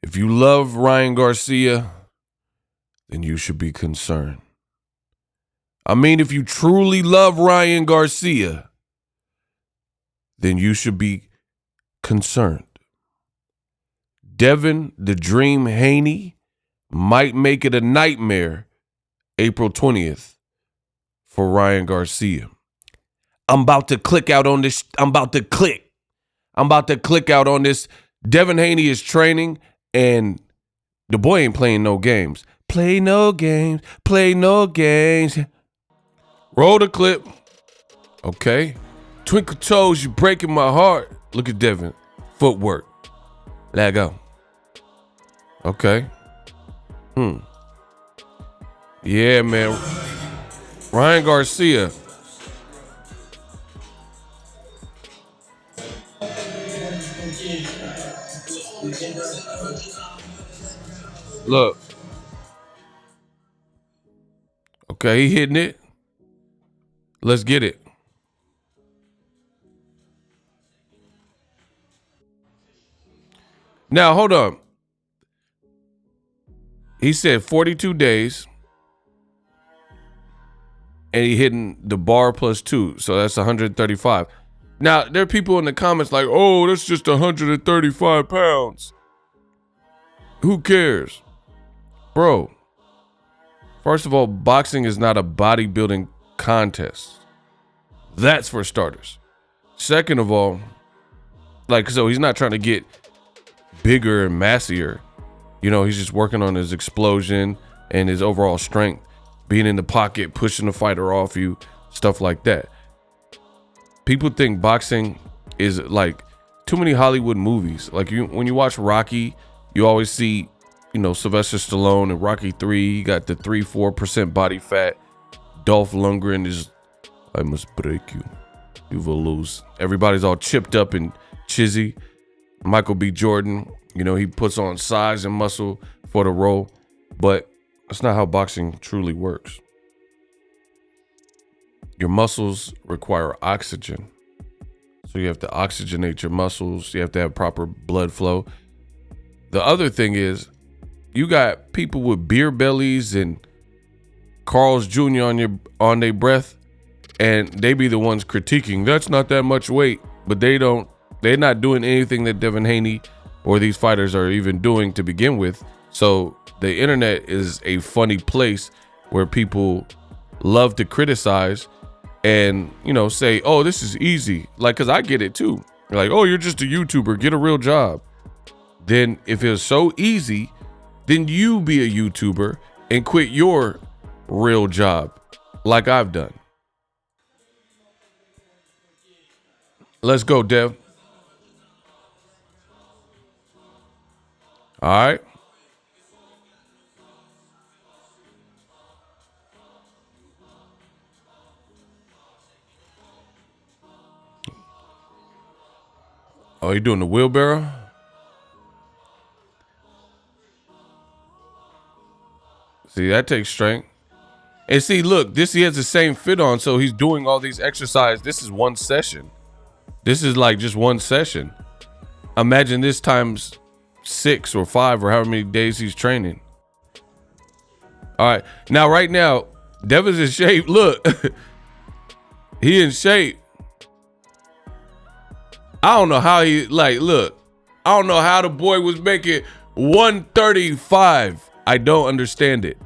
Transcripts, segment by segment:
If you love Ryan Garcia, then you should be concerned. I mean, if you truly love Ryan Garcia, then you should be concerned. Devin the Dream Haney might make it a nightmare April 20th for Ryan Garcia. I'm about to click out on this. I'm about to click out on this. Devin Haney is training, and the boy ain't playing no games. Play no games. Roll the clip. Okay. Twinkle toes, you breaking my heart. Look at Devin. Footwork. Let go. Okay. Yeah, man. Ryan Garcia. Look. Okay, he hitting it. Let's get it. Now, hold on. He said 42 days. And he hitting the bar +2. So that's 135. Now, there are people in the comments like, oh, that's just 135 pounds. Who cares? Bro, first of all, boxing is not a bodybuilding contest. That's for starters. Second of all, so he's not trying to get bigger and massier. He's just working on his explosion and his overall strength, being in the pocket, pushing the fighter off you, stuff like that. People think boxing is like too many Hollywood movies. When you watch Rocky, you always see, Sylvester Stallone in Rocky 3. He got the 3-4% body fat. Dolph Lundgren is, I must break you. You will lose. Everybody's all chipped up and chizzy. Michael B. Jordan, he puts on size and muscle for the role. But that's not how boxing truly works. Your muscles require oxygen. So you have to oxygenate your muscles. You have to have proper blood flow. The other thing is, you got people with beer bellies and Carl's Jr. on their breath, and they be the ones critiquing. That's not that much weight, but they're not doing anything that Devin Haney or these fighters are even doing to begin with. So the internet is a funny place where people love to criticize and, say, oh, this is easy. Cause I get it too. You're like, oh, you're just a YouTuber, get a real job. Then if it's so easy, then you be a YouTuber and quit your real job like I've done. Let's go, Dev. All right. Oh, you doing the wheelbarrow? See, that takes strength. And see, look, he has the same fit on, so he's doing all these exercises. This is one session. This is like just one session. Imagine this times 6 or 5 or however many days he's training. All right. Now, right now, Devin's in shape. Look, he in shape. I don't know how look, I don't know how the boy was making 135. I don't understand it.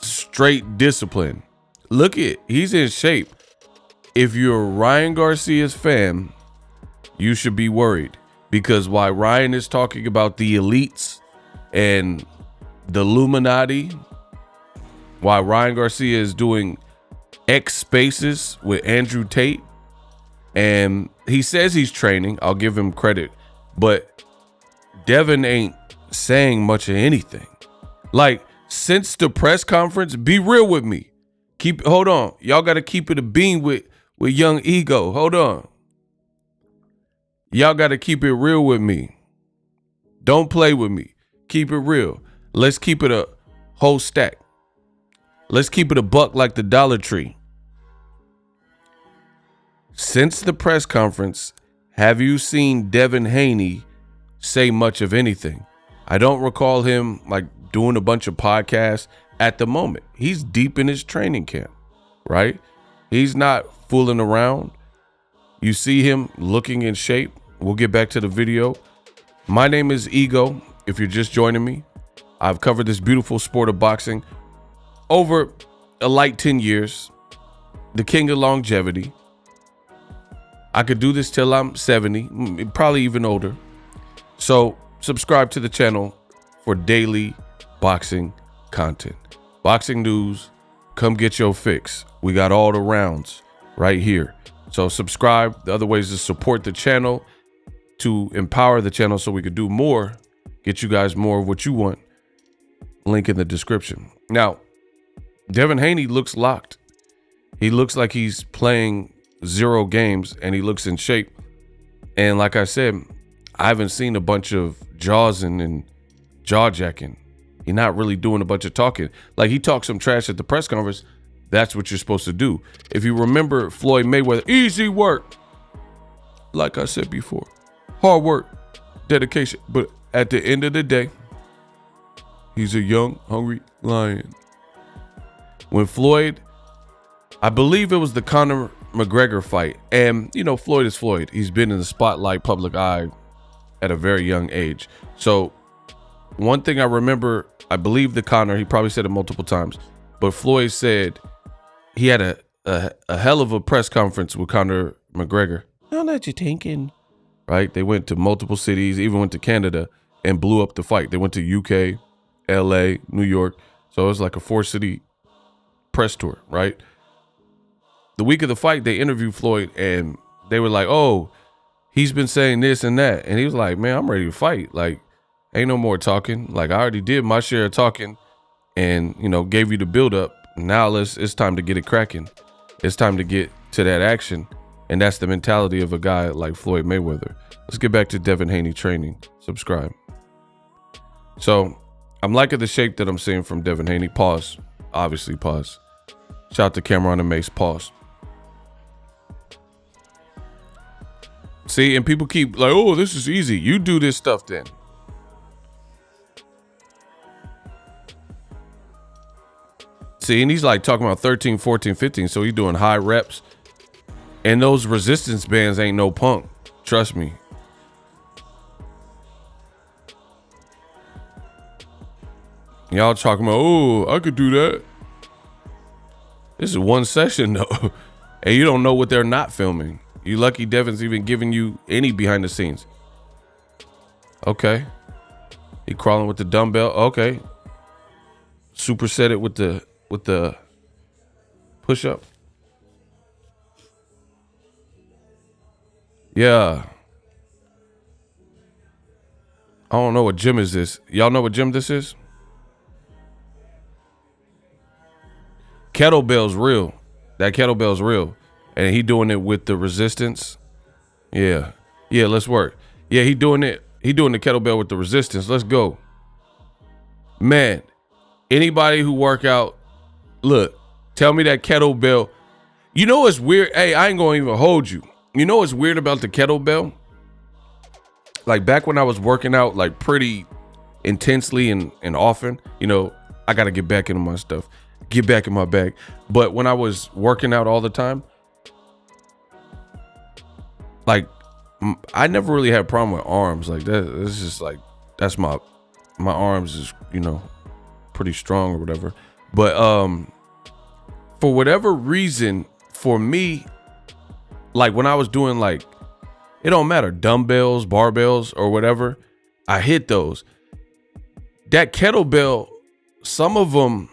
Straight discipline. Look he's in shape. If you're Ryan Garcia's fan, you should be worried, because while Ryan is talking about the elites and the Illuminati, while Ryan Garcia is doing X Spaces with Andrew Tate, and he says he's training, I'll give him credit, but Devin ain't saying much of anything. Since the press conference, be real with me. Hold on. Y'all got to keep it a bean with young ego. Hold on. Y'all got to keep it real with me. Don't play with me. Keep it real. Let's keep it a whole stack. Let's keep it a buck like the Dollar Tree. Since the press conference, have you seen Devin Haney say much of anything? I don't recall him like doing a bunch of podcasts at the moment. He's deep in his training camp, right? He's not fooling around. You see him looking in shape. We'll get back to the video. My name is Ego. If you're just joining me, I've covered this beautiful sport of boxing over a light 10 years, the king of longevity. I could do this till I'm 70, probably even older. So subscribe to the channel for daily boxing content. Boxing news, come get your fix. We got all the rounds right here. So subscribe. The other ways to support the channel, to empower the channel so we could do more, get you guys more of what you want. Link in the description. Now, Devin Haney looks locked. He looks like he's playing 0 games and he looks in shape. And like I said, I haven't seen a bunch of jawsing and jaw jacking. He's not really doing a bunch of talking. Like, he talked some trash at the press conference. That's what you're supposed to do. If you remember Floyd Mayweather, easy work. Like I said before, hard work, dedication. But at the end of the day, he's a young, hungry lion. When Floyd, I believe it was the Conor McGregor fight. And, you know, Floyd is Floyd. He's been in the spotlight, public eye at a very young age. So one thing I remember, I believe the Conor, he probably said it multiple times, but Floyd said he had a hell of a press conference with Conor McGregor. Now that you're thinking, right? They went to multiple cities, even went to Canada and blew up the fight. They went to UK, LA, New York. So it was like a 4-city press tour, right? The week of the fight, they interviewed Floyd and they were like, oh, he's been saying this and that. And he was like, man, I'm ready to fight. Like, ain't no more talking. Like, I already did my share of talking and, you know, gave you the buildup. Now it's time to get it cracking. It's time to get to that action. And that's the mentality of a guy like Floyd Mayweather. Let's get back to Devin Haney training. Subscribe. So I'm liking the shape that I'm seeing from Devin Haney. Pause. Obviously, pause. Shout out to Cameron and Mace. Pause. See, and people keep like, oh, this is easy. You do this stuff then. See, and he's like talking about 13, 14, 15. So he's doing high reps. And those resistance bands ain't no punk. Trust me. Y'all talking about, oh, I could do that. This is one session though. And you don't know what they're not filming. You lucky Devin's even giving you any behind the scenes. Okay. He crawling with the dumbbell. Okay. Superset it with the push up. Yeah. I don't know what gym is this. Y'all know what gym this is? Kettlebell's real. That kettlebell's real. And he doing it with the resistance. Yeah. Yeah, let's work. Yeah, he doing it. He doing the kettlebell with the resistance. Let's go. Man, anybody who work out, look, tell me that kettlebell. You know what's weird? Hey, I ain't gonna even hold you. You know what's weird about the kettlebell? Like back when I was working out like pretty intensely and often, you know, I gotta get back into my stuff. Get back in my bag. But when I was working out all the time, like I never really had a problem with arms like that. It's just like, that's my arms is, you know, pretty strong or whatever. But for whatever reason, for me, like when I was doing like, it don't matter, dumbbells, barbells or whatever, I hit those. That kettlebell, some of them,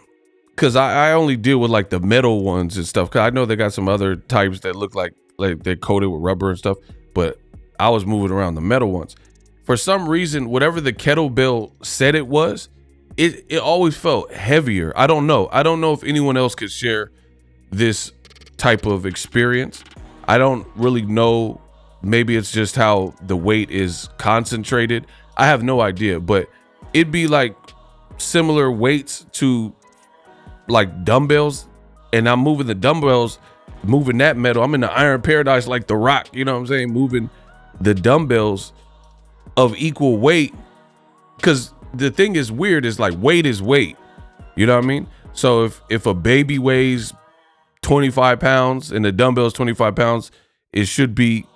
because I only deal with like the metal ones and stuff. Cause I know they got some other types that look like they're coated with rubber and stuff, but I was moving around the metal ones. For some reason, whatever the kettlebell said it was, it always felt heavier. I don't know. I don't know if anyone else could share this type of experience. I don't really know. Maybe it's just how the weight is concentrated. I have no idea, but it'd be like similar weights to like dumbbells, and I'm moving the dumbbells, moving that metal. I'm in the iron paradise like The Rock, you know what I'm saying? Moving the dumbbells of equal weight, because the thing is weird is like weight is weight. You know what I mean? So if a baby weighs 25 pounds and the dumbbell is 25 pounds, it should be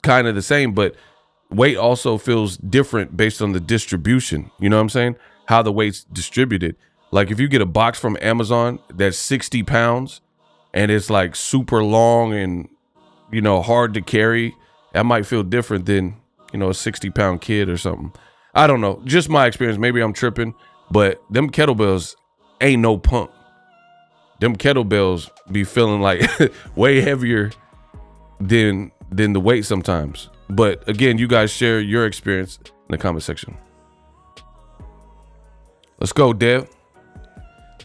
kind of the same, but weight also feels different based on the distribution. You know what I'm saying? How the weight's distributed. Like if you get a box from Amazon that's 60 pounds and it's like super long and, you know, hard to carry, that might feel different than, you know, a 60-pound kid or something. I don't know. Just my experience. Maybe I'm tripping, but them kettlebells ain't no pump. Them kettlebells be feeling like way heavier than the weight sometimes. But again, you guys share your experience in the comment section. Let's go, Dev.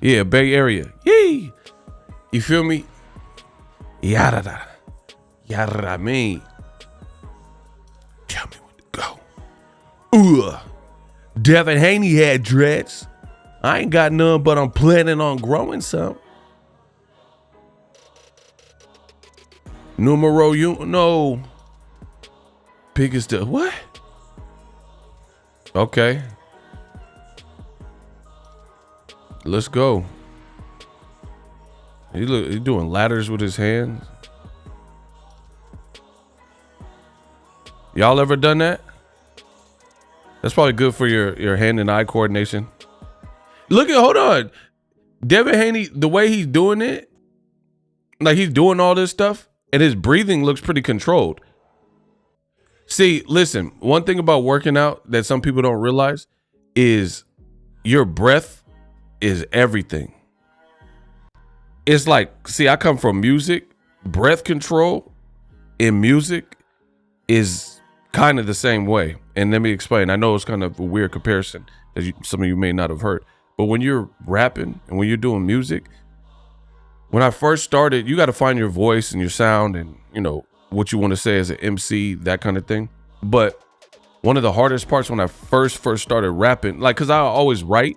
Yeah, Bay Area. Yee. You feel me? Yada. Yada me. Tell me when to go. Ooh. Devin Haney had dreads. I ain't got none, but I'm planning on growing some. Numero uno. Biggest the what? Okay. Let's go. He doing ladders with his hands. Y'all ever done that? That's probably good for your hand and eye coordination. Hold on. Devin Haney, the way he's doing it, like he's doing all this stuff, and his breathing looks pretty controlled. See, listen, one thing about working out that some people don't realize is your breath is everything. It's like, see, I come from music. Breath control in music is kind of the same way. And let me explain. I know it's kind of a weird comparison that some of you may not have heard. But when you're rapping and when you're doing music, when I first started, you got to find your voice and your sound and, you know, what you want to say as an MC, that kind of thing. But one of the hardest parts when I first started rapping, like, because I always write,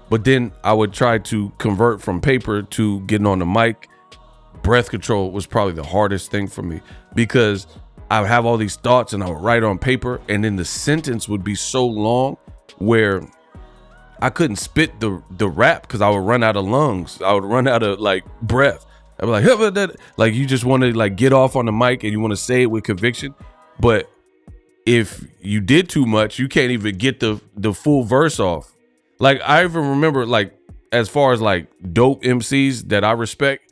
but then I would try to convert from paper to getting on the mic. Breath control was probably the hardest thing for me because I would have all these thoughts and I would write on paper, and then the sentence would be so long where I couldn't spit the rap because I would run out of lungs. I would run out of like breath. I'd be like you just want to like get off on the mic and you want to say it with conviction. But if you did too much, you can't even get the full verse off. Like I even remember, like, as far as like dope MCs that I respect,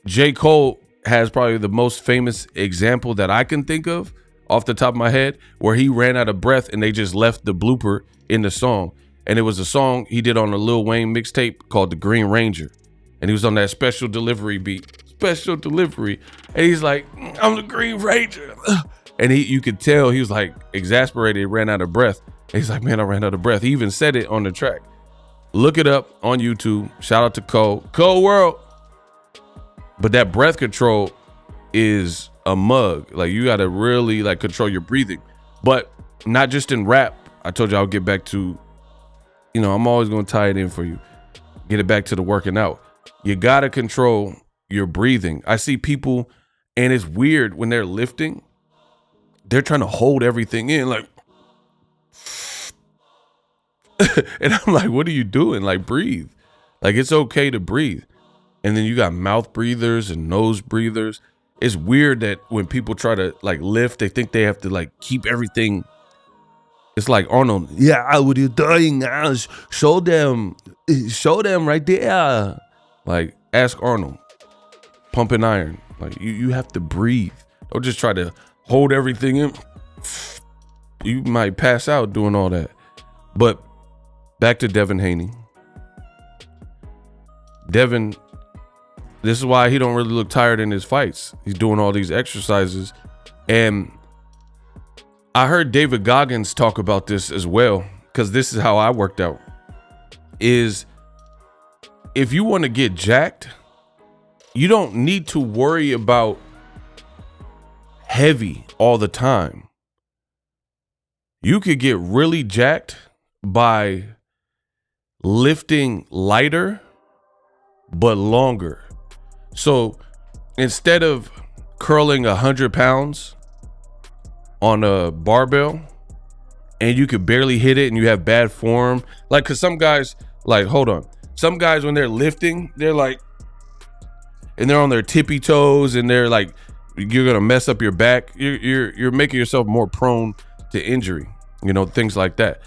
J. Cole has probably the most famous example that I can think of off the top of my head where he ran out of breath and they just left the blooper in the song. And it was a song he did on a Lil Wayne mixtape called The Green Ranger. And he was on that special delivery beat. Special delivery. And he's like, I'm the Green Ranger. And you could tell he was like exasperated, ran out of breath. And he's like, man, I ran out of breath. He even said it on the track. Look it up on YouTube. Shout out to Cole World. But that breath control is a mug. Like you got to really like control your breathing. But not just in rap. I told you I'll get back to, you know, I'm always going to tie it in for you. Get it back to the working out. You got to control your breathing. I see people, and it's weird when they're lifting, they're trying to hold everything in like, and I'm like, what are you doing? Like, breathe. Like, it's okay to breathe. And then you got mouth breathers and nose breathers. It's weird that when people try to like lift, they think they have to like keep everything. It's like Arnold. Yeah, what are you doing? Show them right there. Like, ask Arnold. Pumping iron. Like, you have to breathe. Don't just try to hold everything in. You might pass out doing all that. But back to Devin Haney. Devin, this is why he don't really look tired in his fights. He's doing all these exercises. And I heard David Goggins talk about this as well, because this is how I worked out. Is if you want to get jacked, you don't need to worry about heavy all the time. You could get really jacked by lifting lighter but longer. So instead of curling 100 pounds on a barbell, and you could barely hit it and you have bad form. Like, cause some guys, like, hold on. Some guys, when they're lifting, they're like, and they're on their tippy toes and they're like, you're going to mess up your back. You're making yourself more prone to injury, you know, things like that.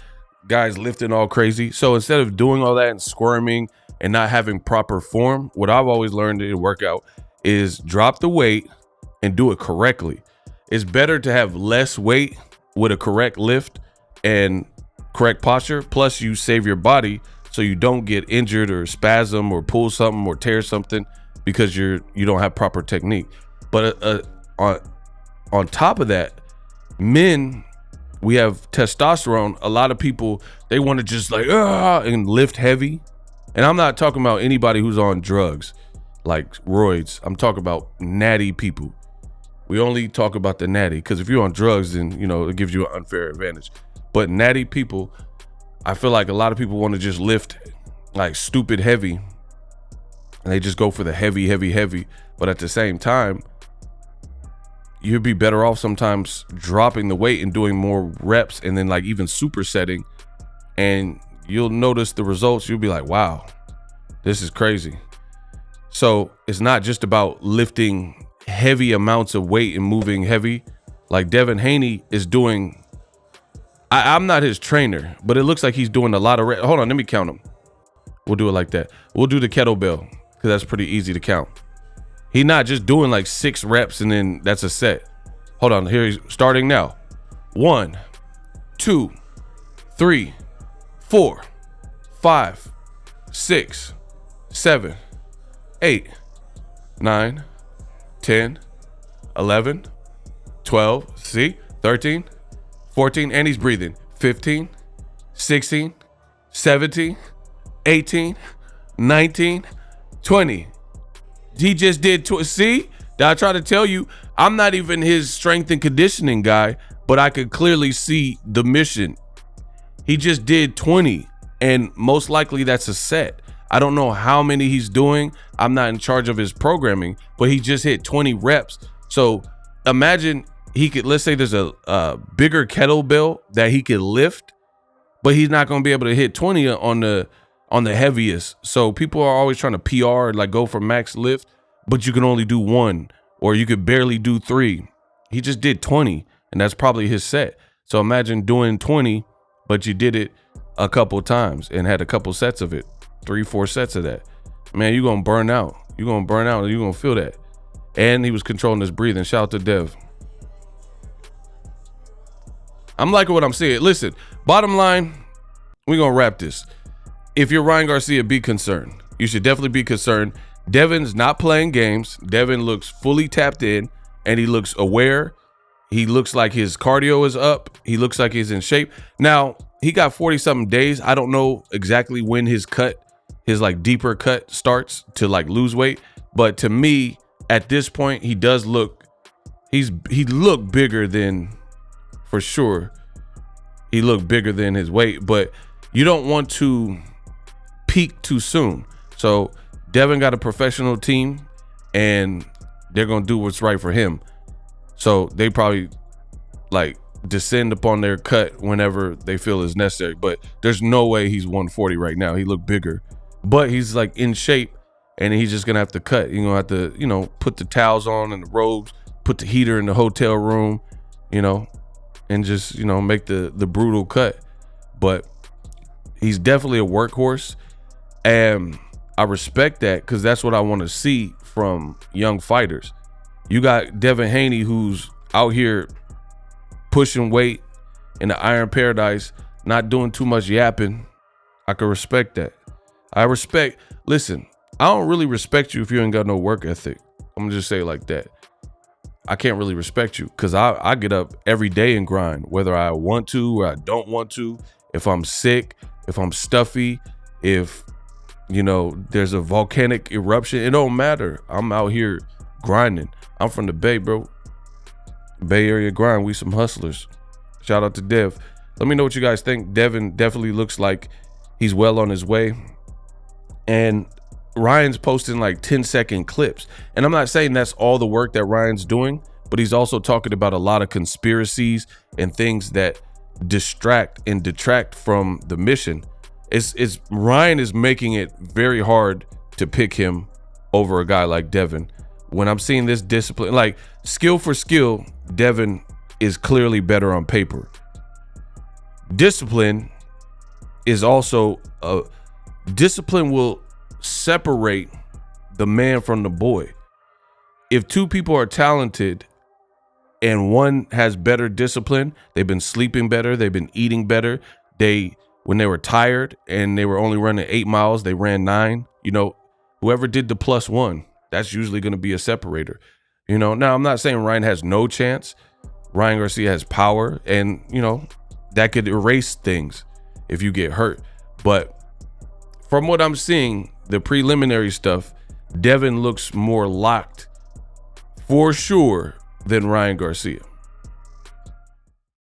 Guys lifting all crazy. So instead of doing all that and squirming and not having proper form, what I've always learned in workout is drop the weight and do it correctly. It's better to have less weight with a correct lift and correct posture. Plus you save your body so you don't get injured or spasm or pull something or tear something because you don't have proper technique. But on top of that, men, we have testosterone. A lot of people, they want to just like and lift heavy. And I'm not talking about anybody who's on drugs like roids. I'm talking about natty people. We only talk about the natty because if you're on drugs, then, you know, it gives you an unfair advantage. But natty people, I feel like a lot of people want to just lift like stupid heavy and they just go for the heavy. But at the same time, you'd be better off sometimes dropping the weight and doing more reps and then like even supersetting, and you'll notice the results. You'll be like, wow, this is crazy. So it's not just about lifting heavy amounts of weight and moving heavy. Like Devin Haney is doing, I'm not his trainer, but it looks like he's doing a lot of reps. Hold on, let me count them. We'll do it like that. We'll do the kettlebell because that's pretty easy to count. He's not just doing like 6 reps and then that's a set. Hold on, here he's starting now. 1, 2, 3, 4, 5, 6, 7, 8, 9, 10, 11, 12, see, 13, 14, and he's breathing. 15, 16, 17, 18, 19, 20. He just did, see, I try to tell you, I'm not even his strength and conditioning guy, but I could clearly see the mission. He just did 20, and most likely that's a set. I don't know how many he's doing. I'm not in charge of his programming, but he just hit 20 reps. So imagine he could, let's say there's a bigger kettlebell that he could lift, but he's not going to be able to hit 20 on the heaviest. So people are always trying to PR, like go for max lift, but you can only do 1 or you could barely do 3. He just did 20 and that's probably his set. So imagine doing 20, but you did it a couple times and had a couple sets of it, 3-4 sets of that. Man, you're going to burn out. You're going to burn out and you're going to feel that. And he was controlling his breathing. Shout out to Dev. I'm liking what I'm seeing. Listen, bottom line, we're going to wrap this. If you're Ryan Garcia, be concerned. You should definitely be concerned. Devin's not playing games. Devin looks fully tapped in and he looks aware. He looks like his cardio is up. He looks like he's in shape. Now, he got 40-something days. I don't know exactly when his like deeper cut starts to like lose weight. But to me, at this point, he looked bigger than, for sure. He looked bigger than his weight, but you don't want to peak too soon. So Devin got a professional team and they're going to do what's right for him. So they probably like descend upon their cut whenever they feel is necessary, but there's no way he's 140 right now. He looked bigger, but he's like in shape and he's just going to have to cut. You're going to have to, you know, put the towels on and the robes, put the heater in the hotel room, you know, and just, you know, make the brutal cut. But he's definitely a workhorse. And I respect that because that's what I want to see from young fighters. You got Devin Haney who's out here pushing weight in the Iron Paradise, not doing too much yapping. I can respect that. Listen, I don't really respect you if you ain't got no work ethic. I'm gonna just say it like that. I can't really respect you because I get up every day and grind, whether I want to or I don't want to. If I'm sick, if I'm stuffy, if, you know, there's a volcanic eruption, it don't matter. I'm out here grinding. I'm from the Bay, bro. Bay Area grind. We some hustlers. Shout out to Dev. Let me know what you guys think. Devin definitely looks like he's well on his way. And Ryan's posting like 10-second clips. And I'm not saying that's all the work that Ryan's doing, but he's also talking about a lot of conspiracies and things that distract and detract from the mission. It's Ryan is making it very hard to pick him over a guy like Devin. When I'm seeing this discipline, like skill for skill, Devin is clearly better on paper. Discipline is also discipline will separate the man from the boy. If two people are talented and one has better discipline, they've been sleeping better, they've been eating better, when they were tired and they were only running 8 miles, they ran 9. Whoever did the +1, that's usually going to be a separator. Now I'm not saying Ryan has no chance. Ryan Garcia has power, and that could erase things if you get hurt. But from what I'm seeing, the preliminary stuff, Devin looks more locked for sure than Ryan Garcia.